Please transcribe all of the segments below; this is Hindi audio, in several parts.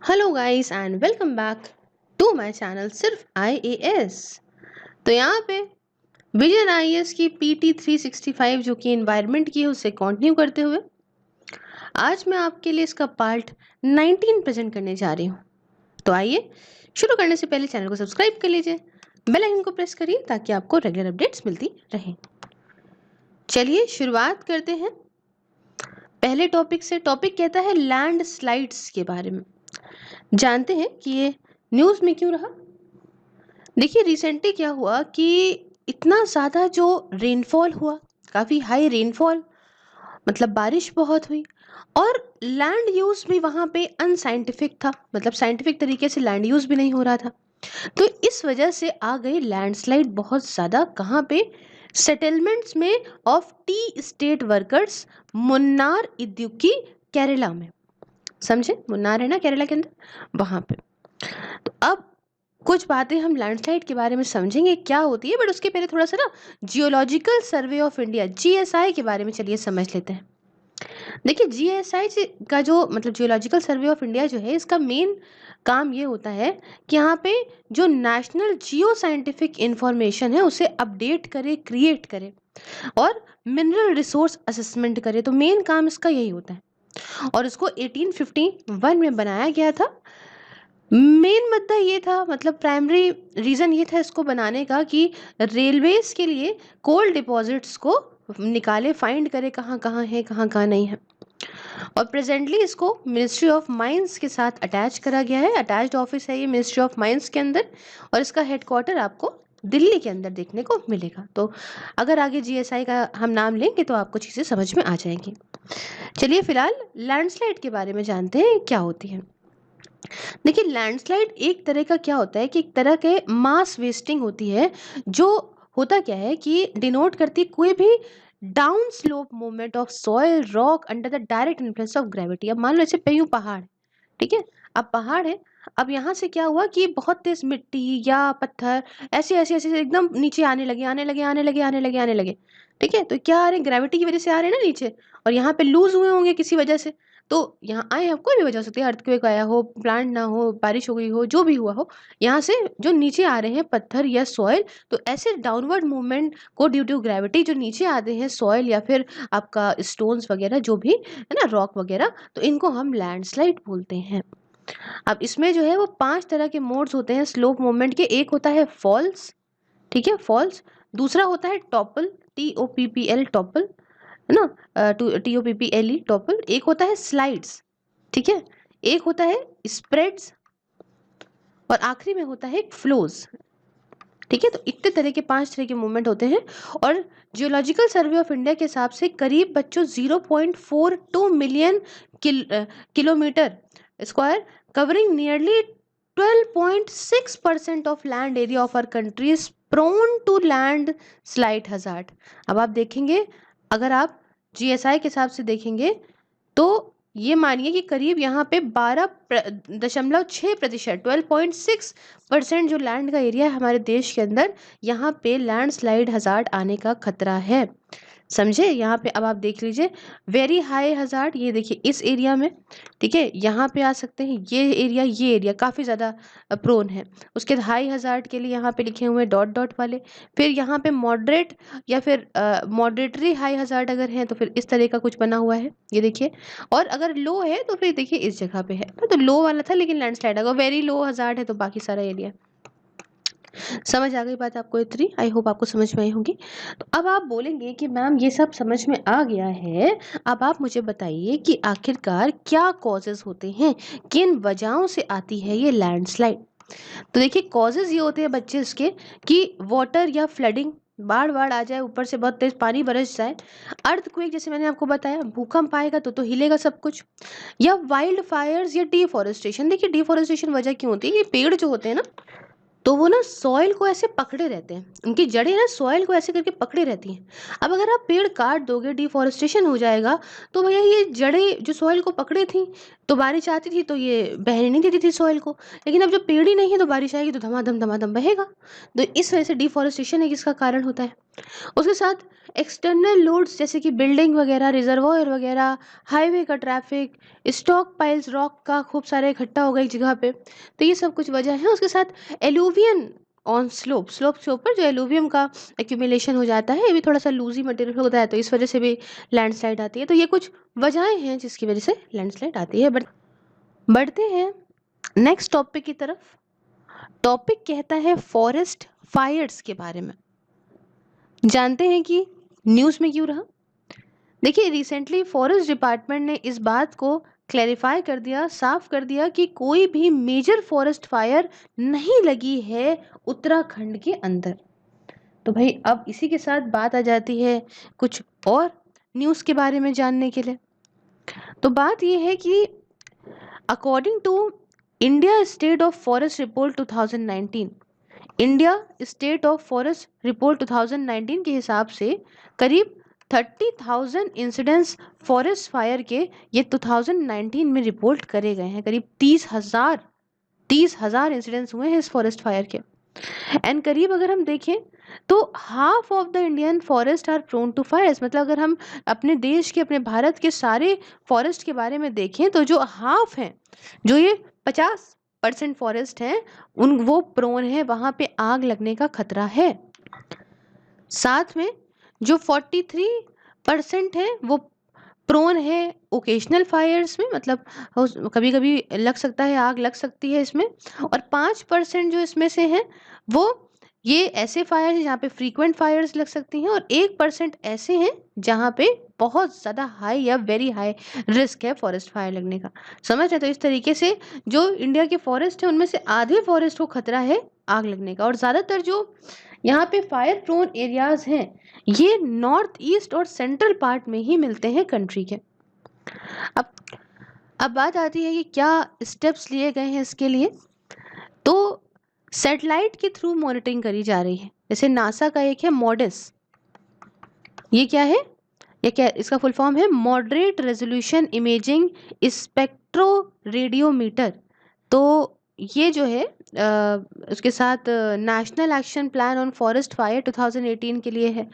Hello guys and welcome back to my channel सिर्फ आईएएस। तो यहाँ पे विजन आईएएस की पीटी 365 जो कि एनवायरनमेंट की है उसे कंटिन्यू करते हुए आज मैं आपके लिए इसका पार्ट 19 प्रेजेंट करने जा रही हूँ। तो आइए शुरू करने से पहले चैनल को सब्सक्राइब कर लीजिए, बेल आइकन को प्रेस करिए ताकि आपको रेगुलर अपडेट्स मिलती रहें। चलिए शुरुआत करते हैं पहले टॉपिक से। टॉपिक कहता है लैंड स्लाइड्स के बारे में। जानते हैं कि ये न्यूज़ में क्यों रहा। देखिए रिसेंटली क्या हुआ कि इतना ज़्यादा जो रेनफॉल हुआ, काफ़ी हाई रेनफॉल, मतलब बारिश बहुत हुई और लैंड यूज़ भी वहाँ पे अनसाइंटिफिक था, मतलब साइंटिफिक तरीके से लैंड यूज़ भी नहीं हो रहा था। तो इस वजह से आ गई लैंडस्लाइड बहुत ज़्यादा। कहाँ पे? सेटलमेंट्स में of T state workers, Munnar Idukki, Kerala में। समझे? मुन्नार है ना केरला के अंदर, वहाँ पे। तो अब कुछ बातें हम लैंडस्लाइड के बारे में समझेंगे क्या होती है, बट उसके पहले थोड़ा सा ना geological survey of India GSI के बारे में चलिए समझ लेते हैं। देखिए जीएसआई का जो मतलब जियोलॉजिकल सर्वे ऑफ इंडिया जो है, इसका मेन काम ये होता है कि यहाँ पे जो नेशनल जियो साइंटिफिक इंफॉर्मेशन है उसे अपडेट करे, क्रिएट करे और मिनरल रिसोर्स असेसमेंट करे। तो मेन काम इसका यही होता है और इसको 1851 में बनाया गया था। मेन मुद्दा ये था, मतलब प्राइमरी रीज़न ये था इसको बनाने का कि रेलवेज के लिए कोल डिपॉजिट्स को निकाले, फाइंड करे कहाँ कहाँ है, कहाँ कहाँ नहीं है। और प्रेजेंटली इसको मिनिस्ट्री ऑफ माइंस के साथ अटैच करा गया है। अटैच्ड ऑफिस है ये मिनिस्ट्री ऑफ माइंस के अंदर और इसका हेडक्वार्टर आपको दिल्ली के अंदर देखने को मिलेगा। तो अगर आगे जीएसआई का हम नाम लेंगे तो आपको चीज़ें समझ में आ जाएंगी। चलिए फिलहाल लैंडस्लाइड के बारे में जानते हैं क्या होती है। देखिए लैंडस्लाइड एक तरह का क्या होता है कि एक तरह के मास वेस्टिंग होती है, जो होता क्या है कि डिनोट करती है कोई भी down slope movement of soil rock under the direct influence of gravity. अब मान लो ऐसे पे यूं पहाड़ है, ठीक है, अब पहाड़ है, अब यहाँ से क्या हुआ कि बहुत तेज मिट्टी या पत्थर ऐसे ऐसे ऐसे एकदम नीचे आने लगे आने लगे आने लगे आने लगे आने लगे, ठीक है। तो क्या आ रहे हैं? ग्रेविटी की वजह से आ रहे हैं ना नीचे, और यहाँ पे लूज हुए होंगे किसी वजह से। तो यहाँ आए हैं, कोई भी वजह हो सकती है, अर्थक्वेक आया हो, प्लांट ना हो, बारिश हो गई हो, जो भी हुआ हो, यहाँ से जो नीचे आ रहे हैं पत्थर या सॉइल, तो ऐसे डाउनवर्ड मूवमेंट को ड्यू टू ग्रेविटी जो नीचे आते हैं सॉइल या फिर आपका स्टोन्स वगैरह जो भी है ना, रॉक वगैरह, तो इनको हम लैंडस्लाइड बोलते हैं। अब इसमें जो है वो 5 तरह के मोड्स होते हैं स्लोप मूवमेंट के। एक होता है फॉल्स, ठीक है, फॉल्स। दूसरा होता है टॉपल, TOPPL, टॉपल, है ना, TOPPLE, टॉपल। एक होता है स्लाइड्स, ठीक है। एक होता है स्प्रेड्स और आखिरी में होता है फ्लोज, ठीक है। तो इतने तरह के 5 तरह के मूवमेंट होते हैं और जियोलॉजिकल सर्वे ऑफ इंडिया के हिसाब से करीब बच्चों 0.42 million kilometre square covering nearly 12.6% of land area of our country is prone to landslide hazard. अब आप देखेंगे, अगर आप जीएसआई के हिसाब से देखेंगे तो ये मानिए कि करीब यहाँ पे 12.6%, 12.6% जो लैंड का एरिया है हमारे देश के अंदर, यहाँ पे लैंडस्लाइड हजार्ड आने का खतरा है। समझे? यहाँ पे अब आप देख लीजिए, वेरी हाई हजार्ड, ये देखिए इस एरिया में, ठीक है, यहाँ पे आ सकते हैं, ये एरिया काफ़ी ज़्यादा प्रोन है। उसके बाद हाई हजार्ड के लिए यहाँ पे लिखे हुए हैं डॉट डॉट वाले। फिर यहाँ पे मॉडरेट या फिर मॉडरेटरी हाई हजार्ड अगर है तो फिर इस तरह का कुछ बना हुआ है, ये देखिए। और अगर लो है तो फिर देखिए इस जगह पे है, तो लो वाला था लेकिन लैंडस्लाइड, अगर वेरी लो हजार्ड है तो बाकी सारा एरिया। समझ आ गई बात आपको इतनी? आई होप आपको समझ में आई होगी। तो अब आप बोलेंगे कि मैम ये सब समझ में आ गया है, अब आप मुझे बताइए कि आखिरकार क्या कॉजेज होते हैं, किन वजहों से आती है ये लैंडस्लाइड। तो देखिए कॉजेज ये होते हैं बच्चे इसके कि वाटर या फ्लडिंग, बाढ़ बाढ़ आ जाए, ऊपर से बहुत तेज पानी बरस जाए, अर्थक्वेक जैसे मैंने आपको बताया, भूकंप आएगा तो हिलेगा सब कुछ, या वाइल्ड फायर्स या डिफॉरेस्टेशन। देखिए डिफॉरेस्टेशन वजह क्यों होती है, ये पेड़ जो होते हैं ना, तो वो ना सॉइल को ऐसे पकड़े रहते हैं, उनकी जड़ें ना सॉइल को ऐसे करके पकड़े रहती हैं। अब अगर आप पेड़ काट दोगे, डिफॉरेस्टेशन हो जाएगा, तो भैया ये जड़ें जो सॉइल को पकड़े थी तो बारिश आती थी तो ये बहने नहीं देती थी सॉइल को, लेकिन अब जब पेड़ ही नहीं है तो बारिश आएगी तो धमाधम बहेगा। तो इस वजह से डिफॉरेस्टेशन एक इसका कारण होता है। उसके साथ एक्सटर्नल लोड्स जैसे कि बिल्डिंग वगैरह, रिजर्वायर वगैरह, हाईवे का ट्रैफिक, स्टॉक पाइल्स रॉक का खूब सारा इकट्ठा हो गई एक जगह पे, तो ये सब कुछ वजह है। उसके साथ एलुवियन ऑन स्लोप के ऊपर जो एलुवियम का एक्यूमुलेशन हो जाता है, ये भी थोड़ा सा लूजी मटेरियल होता है, तो इस वजह से भी लैंडस्लाइड आती है। तो ये कुछ वजहें हैं जिसकी वजह से लैंडस्लाइड आती है। बढ़ते हैं नेक्स्ट टॉपिक की तरफ। टॉपिक कहता है फॉरेस्ट फायर्स के बारे में। जानते हैं कि न्यूज़ में क्यों रहा? देखिए, रिसेंटली फॉरेस्ट डिपार्टमेंट ने इस बात को क्लैरिफाई कर दिया, साफ कर दिया कि कोई भी मेजर फॉरेस्ट फायर नहीं लगी है उत्तराखंड के अंदर। तो भाई अब इसी के साथ बात आ जाती है कुछ और न्यूज़ के बारे में जानने के लिए। तो बात ये है कि according to India State of Forest Report 2019, India State of Forest Report 2019 के हिसाब से करीब 30,000 इंसिडेंट्स फॉरेस्ट फायर के ये 2019 में रिपोर्ट करे गए हैं। करीब 30,000 इंसिडेंट्स हुए हैं इस फॉरेस्ट फायर के। एंड करीब अगर हम देखें तो half of the Indian forest are prone to fires. मतलब अगर हम अपने देश के, अपने भारत के सारे फॉरेस्ट के बारे में देखें तो जो हाफ हैं, जो ये 50% फॉरेस्ट हैं, वो प्रोन है, वहां पे आग लगने का खतरा है। साथ में जो 43% है वो प्रोन है ओकेशनल फायर्स में, मतलब कभी कभी लग सकता है, आग लग सकती है इसमें। और 5% जो इसमें से हैं वो ये ऐसे फायर हैं जहाँ पे फ्रीक्वेंट फायर्स लग सकती हैं, और 1% ऐसे हैं जहाँ पे बहुत ज़्यादा हाई या वेरी हाई रिस्क है फॉरेस्ट फायर लगने का। समझ रहे? तो इस तरीके से जो इंडिया के फॉरेस्ट है उनमें से आधे फॉरेस्ट को खतरा है आग लगने का। और ज़्यादातर जो यहाँ पे फायर प्रोन एरियाज हैं ये नॉर्थ ईस्ट और सेंट्रल पार्ट में ही मिलते हैं कंट्री के। अब अब बात आती है कि क्या स्टेप्स लिए गए हैं इसके लिए। तो सैटेलाइट के थ्रू मॉनिटरिंग करी जा रही है। जैसे नासा का एक है मॉडिस, ये क्या है, ये क्या, इसका फुल फॉर्म है moderate resolution imaging spectro radiometer. तो ये जो है उसके साथ national action plan on forest fire 2018 के लिए है।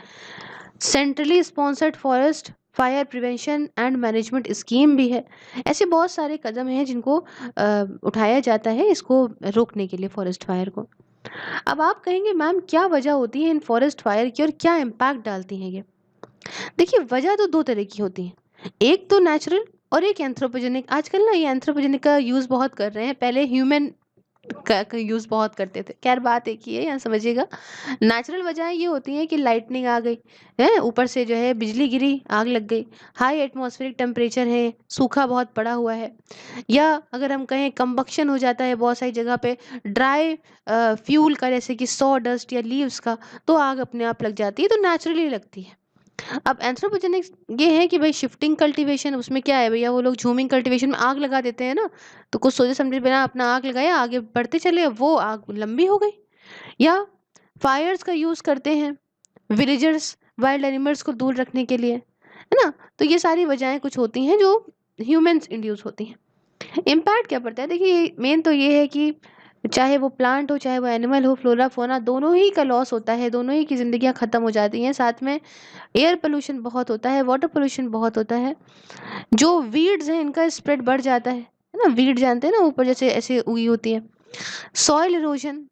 Centrally sponsored forest fire prevention and management scheme भी है। ऐसे बहुत सारे कदम हैं जिनको उठाया जाता है इसको रोकने के लिए, फॉरेस्ट फायर को। अब आप कहेंगे मैम क्या वजह होती है इन फॉरेस्ट फायर की और क्या इम्पैक्ट डालती हैं ये? देखिए, वजह तो दो तरह की होती है, एक तो नेचुरल और एक एंथ्रोपोजेनिक। आजकल ना ये एंथ्रोपोजेनिक का यूज़ बहुत कर रहे हैं, पहले ह्यूमन का यूज़ बहुत करते थे। खैर बात एक ही है, यहाँ समझिएगा। नेचुरल वजह ये होती है कि लाइटनिंग आ गई है, ऊपर से जो है बिजली गिरी, आग लग गई, हाई एटमॉस्फेरिक टेम्परेचर है, सूखा बहुत पड़ा हुआ है, या अगर हम कहें कंबक्शन हो जाता है बहुत सारी जगह पे ड्राई फ्यूल का, जैसे कि सॉ डस्ट या लीव्स का, तो आग अपने आप लग जाती है, तो नेचुरली लगती है। अब एंथ्रोपोजेनिक ये है कि भाई शिफ्टिंग कल्टीवेशन, उसमें क्या है भैया, वो लोग झूमिंग कल्टीवेशन में आग लगा देते हैं ना, तो कुछ सोचे समझे बिना अपना आग लगाया, आगे बढ़ते चले, वो आग लंबी हो गई। या फायर्स का यूज़ करते हैं विलेजर्स वाइल्ड एनिमल्स को दूर रखने के लिए, है ना। तो ये सारी वजहें कुछ होती हैं जो ह्यूमंस इंड्यूस होती हैं। इम्पैक्ट क्या पड़ता है? देखिए, मेन तो ये है कि चाहे वो प्लांट हो, चाहे वो एनिमल हो, फ्लोरा फोना, दोनों ही का लॉस होता है, दोनों ही की ज़िंदगियां ख़त्म हो जाती हैं। साथ में एयर पोल्यूशन बहुत होता है, वाटर पोल्यूशन बहुत होता है, जो वीड्स हैं इनका स्प्रेड बढ़ जाता है ना। वीड जानते हैं ना, ऊपर जैसे ऐसे उगी होती है। सॉइल इरोजन,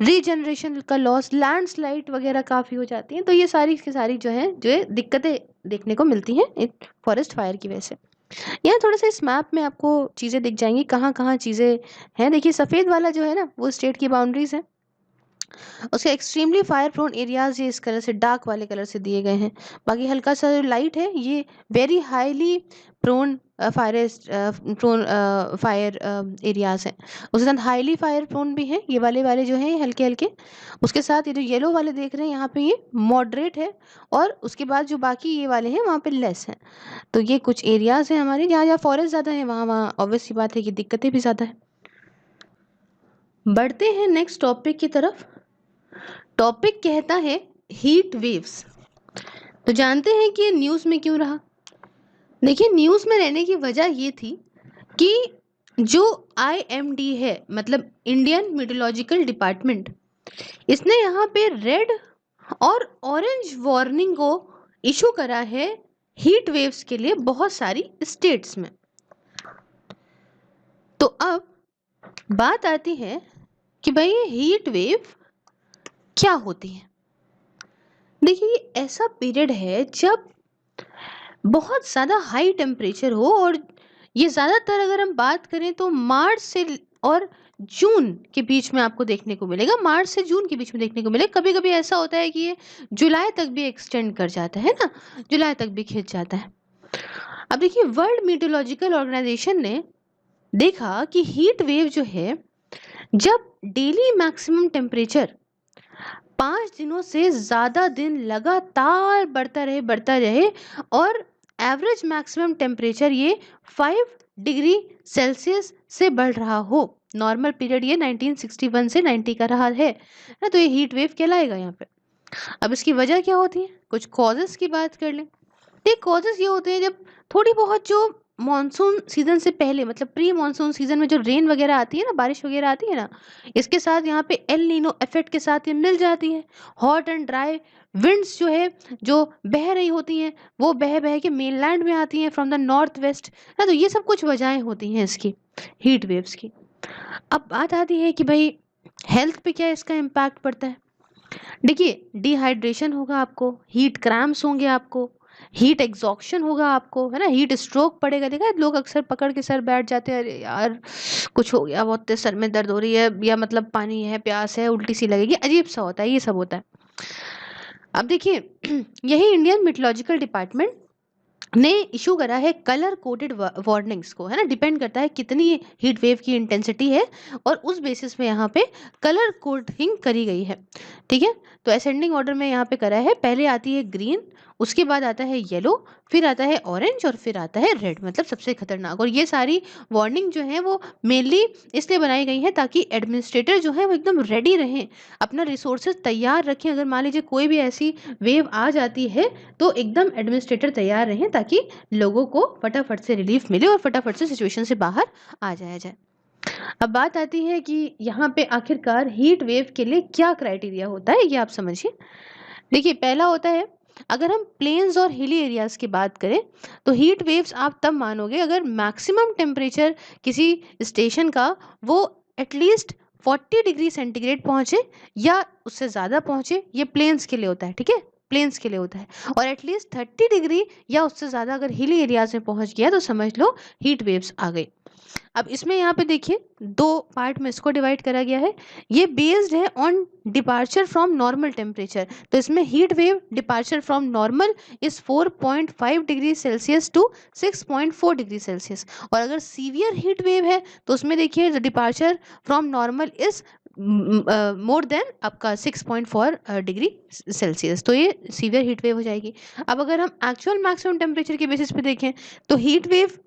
रीजनरेशन का लॉस, लैंडस्लाइड वगैरह काफ़ी हो जाती हैं। तो ये सारी की सारी जो है दिक्कतें देखने को मिलती हैं फॉरेस्ट फायर की वजह से। यहाँ थोड़ा सा इस मैप में आपको चीज़ें दिख जाएंगी, कहाँ कहाँ चीज़ें हैं। देखिए, सफ़ेद वाला जो है ना वो स्टेट की बाउंड्रीज है, उसके एक्सट्रीमली फायर प्रोन एरियाज ये इस कलर से, डार्क वाले कलर से दिए गए हैं। बाकी हल्का सा जो लाइट है ये very highly prone fire areas हैं। उसके साथ हाईली फायर प्रोन भी हैं, ये वाले जो हैं हल्के हल्के। उसके साथ ये जो येलो वाले देख रहे हैं यहाँ पे, ये मॉडरेट है, और उसके बाद जो बाकी ये वाले हैं वहाँ पे लेस हैं। तो ये कुछ एरियाज हैं हमारे, जहाँ जहाँ फॉरेस्ट ज़्यादा है वहाँ वहाँ ऑब्वियस सी बात है कि दिक्कतें भी ज़्यादा है। बढ़ते हैं नेक्स्ट टॉपिक की तरफ। टॉपिक कहता है हीट वेव्स। तो जानते हैं कि ये न्यूज़ में क्यों रहा? देखिए, न्यूज़ में रहने की वजह ये थी कि जो IMD है, मतलब इंडियन मीटरोलॉजिकल डिपार्टमेंट, इसने यहाँ पे रेड और ऑरेंज वार्निंग को इशू करा है हीट वेव्स के लिए बहुत सारी स्टेट्स में। तो अब बात आती है कि भाई ये हीट वेव क्या होती है। देखिए, ये ऐसा पीरियड है जब बहुत ज़्यादा हाई टेम्परेचर हो, और ये ज़्यादातर अगर हम बात करें तो मार्च से और जून के बीच में आपको देखने को मिलेगा। मार्च से जून के बीच में देखने को मिलेगा। कभी कभी ऐसा होता है कि ये जुलाई तक भी एक्सटेंड कर जाता है ना, जुलाई तक भी खिंच जाता है। अब देखिए, वर्ल्ड मीटरोलॉजिकल ऑर्गेनाइजेशन ने देखा कि हीट वेव जो है, जब डेली मैक्सिमम टेम्परेचर 5 दिनों से ज़्यादा दिन लगातार बढ़ता रहे और एवरेज मैक्सिमम टेम्परेचर ये 5 डिग्री सेल्सियस से बढ़ रहा हो। नॉर्मल पीरियड ये 1961 से 90 का रहा है ना, तो ये हीट वेव कहलाएगा यहाँ पे। अब इसकी वजह क्या होती है, कुछ कॉजेस की बात कर लें। ये कॉजेस ये होते हैं जब थोड़ी बहुत जो मॉनसून सीजन से पहले, मतलब प्री मॉनसून सीजन में जो रेन वगैरह आती है ना, बारिश वगैरह आती है ना, इसके साथ यहाँ पे एल नीनो इफेक्ट के साथ ये मिल जाती है। हॉट एंड ड्राई विंड्स जो है, जो बह रही होती हैं, वो बह बह के मेनलैंड में आती हैं फ्रॉम द नॉर्थ वेस्ट ना, तो ये सब कुछ वजहें होती हैं इसकी, हीट वेव्स की। अब बात आती है कि भाई हेल्थ पे क्या इसका इम्पैक्ट पड़ता है। देखिए, डिहाइड्रेशन होगा आपको, हीट क्रैम्प्स होंगे आपको, हीट एग्जॉक्शन होगा आपको, है ना, हीट स्ट्रोक पड़ेगा। देखा है लोग अक्सर पकड़ के सर बैठ जाते हैं, अरे यार कुछ हो गया, बहुत तेज सर में दर्द हो रही है, या मतलब पानी है, प्यास है, उल्टी सी लगेगी, अजीब सा होता है, ये सब होता है। अब देखिए यही इंडियन मीटरोलॉजिकल डिपार्टमेंट ने इशू करा है कलर कोडेड वार्निंग्स को, है ना, डिपेंड करता है कितनी हीट वेव की इंटेंसिटी है, और उस बेसिस पे यहाँ पे कलर कोडिंग करी गई है। ठीक है, तो असेंडिंग ऑर्डर में यहाँ पे करा है। पहले आती है ग्रीन, उसके बाद आता है येलो, फिर आता है ऑरेंज, और फिर आता है रेड, मतलब सबसे खतरनाक। और ये सारी वार्निंग जो है वो मेनली इसलिए बनाई गई है ताकि एडमिनिस्ट्रेटर जो है वो एकदम रेडी रहें, अपना रिसोर्सेज तैयार रखें। अगर मान लीजिए कोई भी ऐसी वेव आ जाती है तो एकदम एडमिनिस्ट्रेटर तैयार रहें, ताकि लोगों को फटाफट से रिलीफ मिले और फटाफट से सिचुएशन से बाहर आ जाया जाए। अब बात आती है कि यहाँ पे आखिरकार हीट वेव के लिए क्या क्राइटेरिया होता है, ये आप समझिए। देखिए, पहला होता है, अगर हम प्लेन्स और हिली एरियाज की बात करें तो हीट वेव्स आप तब मानोगे अगर मैक्सिमम टेम्परेचर किसी स्टेशन का वो एटलीस्ट 40 डिग्री सेंटीग्रेड पहुंचे या उससे ज़्यादा पहुंचे। ये प्लेन्स के लिए होता है, ठीक है, प्लेन्स के लिए होता है। और एटलीस्ट 30 डिग्री या उससे ज़्यादा अगर हिली एरियाज में पहुंच गया तो समझ लो हीट वेव्स आ गई। अब इसमें यहाँ पे देखिए दो पार्ट में इसको डिवाइड करा गया है। ये बेस्ड है on departure from normal temperature. तो इसमें heat wave departure from normal is 4.5 degree Celsius to 6.4 degree Celsius. और अगर सीवियर हीट वेव है तो उसमें देखिए departure from normal is more than आपका 6.4 डिग्री सेल्सियस। तो ये सीवियर हीट वेव हो जाएगी। अब अगर हम एक्चुअल मैक्सिमम टेम्परेचर के बेसिस पे देखें तो हीट वेव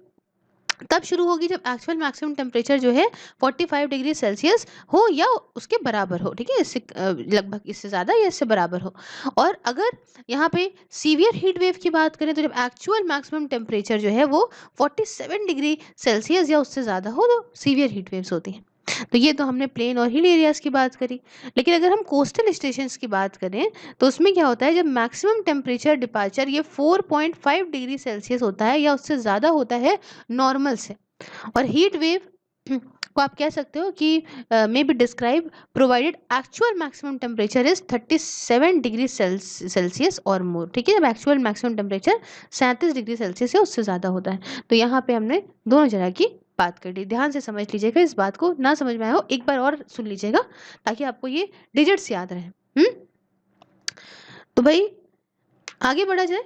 तब शुरू होगी जब एक्चुअल मैक्सिमम टेम्परेचर जो है 45 डिग्री सेल्सियस हो या उसके बराबर हो। ठीक है, इससे लगभग इससे ज़्यादा या इससे बराबर हो। और अगर यहाँ पे सीवियर हीट वेव की बात करें तो जब एक्चुअल मैक्सिमम टेम्परेचर जो है वो 47 डिग्री सेल्सियस या उससे ज़्यादा हो तो सीवियर हीट वेव्स होती हैं। तो ये तो हमने प्लेन और हिल एरियाज की बात करी। लेकिन अगर हम कोस्टल स्टेशंस की बात करें तो उसमें क्या होता है, जब मैक्सिमम टेम्परेचर डिपार्चर ये 4.5 डिग्री सेल्सियस होता है या उससे ज़्यादा होता है नॉर्मल से। और हीट वेव को आप कह सकते हो कि may be describe provided actual maximum temperature is 37 degree Celsius और मोर। ठीक है, जब actual maximum temperature 37 degree Celsius या उससे ज़्यादा होता है। तो यहाँ पे हमने दोनों जगह की बात कर ली। ध्यान से समझ लीजिएगा, इस बात को ना समझ में आया हो एक बार और सुन लीजिएगा ताकि आपको ये डिजिट्स याद रहे। तो भाई आगे बढ़ा जाए,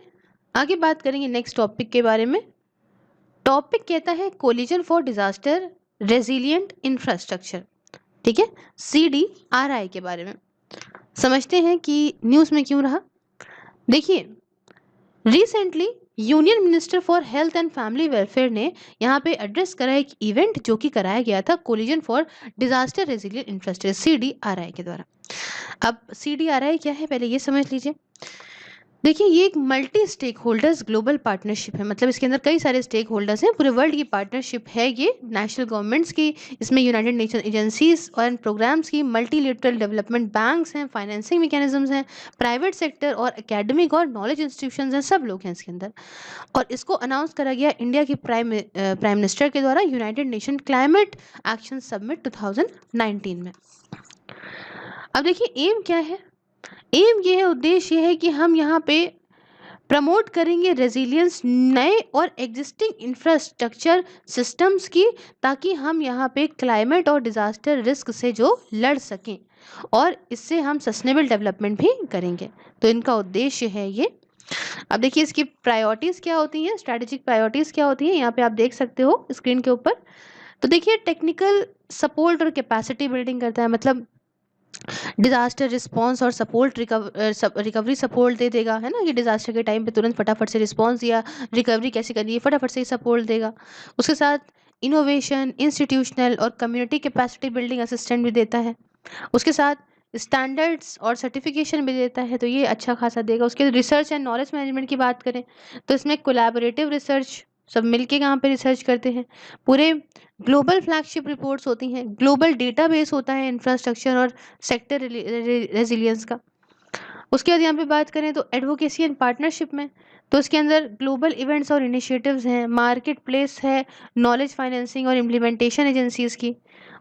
आगे बात करेंगे नेक्स्ट टॉपिक के बारे में। टॉपिक कहता है collision for disaster resilient infrastructure. ठीक है, CDRI के बारे में समझते हैं कि न्यूज़ में क्यों रहा। देखिए, recently union minister for health and family welfare ने यहाँ पे एड्रेस करा एक इवेंट जो कि कराया गया था collision for disaster resilient infrastructure CDRI के द्वारा। अब CDRI क्या है पहले ये समझ लीजिए। देखिए, ये एक multi stakeholders global partnership है, मतलब इसके अंदर कई सारे स्टेक होल्डर्स हैं, पूरे वर्ल्ड की पार्टनरशिप है ये, नेशनल गवर्नमेंट्स की, इसमें यूनाइटेड नेशन एजेंसीज और प्रोग्राम्स की, मल्टीलेटरल डेवलपमेंट बैंक्स हैं, फाइनेंसिंग मैकेनिज्म्स हैं, प्राइवेट सेक्टर और एकेडमिक और नॉलेज इंस्टीट्यूशंस हैं, सब लोग हैं इसके अंदर। और इसको अनाउंस करा गया इंडिया के प्राइम मिनिस्टर के द्वारा United nation climate action summit 2019 में। अब देखिए एम क्या है, एम ये है, उद्देश्य ये है कि हम यहाँ पे प्रमोट करेंगे रेजिलियंस नए और एग्जिस्टिंग इंफ्रास्ट्रक्चर सिस्टम्स की, ताकि हम यहाँ पे क्लाइमेट और डिजास्टर रिस्क से जो लड़ सकें, और इससे हम सस्टेनेबल डेवलपमेंट भी करेंगे। तो इनका उद्देश्य है ये। अब देखिए इसकी प्रायोरिटीज़ क्या होती हैं, स्ट्रैटेजिक प्रायोरिटीज़ क्या होती हैं, यहाँ पे आप देख सकते हो स्क्रीन के ऊपर। तो देखिए टेक्निकल सपोर्ट और कैपेसिटी बिल्डिंग करता है, मतलब डिजास्टर रिस्पांस और सपोर्ट रिकवरी सपोर्ट दे देगा, है ना, कि डिजास्टर के टाइम पे तुरंत फटाफट से रिस्पांस दिया, रिकवरी कैसे करनी है फटाफट से ही सपोर्ट देगा। उसके साथ इनोवेशन, इंस्टीट्यूशनल और कम्युनिटी कैपेसिटी बिल्डिंग असिस्टेंट भी देता है। उसके साथ स्टैंडर्ड्स और सर्टिफिकेशन भी देता है, तो ये अच्छा खासा देगा। उसके रिसर्च एंड नॉलेज मैनेजमेंट की बात करें तो इसमें कोलैबोरेटिव रिसर्च, सब मिलके यहाँ पे रिसर्च करते हैं। पूरे ग्लोबल फ्लैगशिप रिपोर्ट्स होती हैं, ग्लोबल डेटाबेस होता है इंफ्रास्ट्रक्चर और सेक्टर रेजिलियंस का। उसके बाद यहाँ पे बात करें तो एडवोकेसी एंड पार्टनरशिप में, तो इसके अंदर ग्लोबल इवेंट्स और इनिशिएटिव्स हैं, मार्केट प्लेस है, नॉलेज फाइनेंसिंग और इम्प्लीमेंटेशन एजेंसीज की।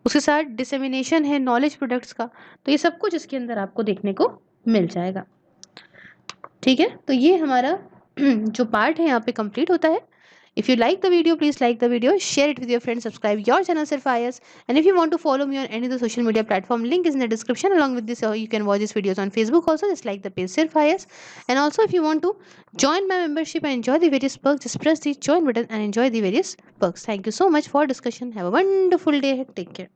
उसके साथ डिसेमिनेशन है नॉलेज प्रोडक्ट्स का। तो ये सब कुछ इसके अंदर आपको देखने को मिल जाएगा। ठीक है, तो ये हमारा जो पार्ट है यहाँ पे कंप्लीट होता है। If you like the video, please like the video, share it with your friends, subscribe your channel Sirf IAS, and if you want to follow me on any of the social media platform, link is in the description. Along with this, you can watch these videos on Facebook also, just like the page Sirf IAS. And also, if you want to join my membership and enjoy the various perks, just press the join button and enjoy the various perks. Thank you so much for discussion. Have a wonderful day. Take care.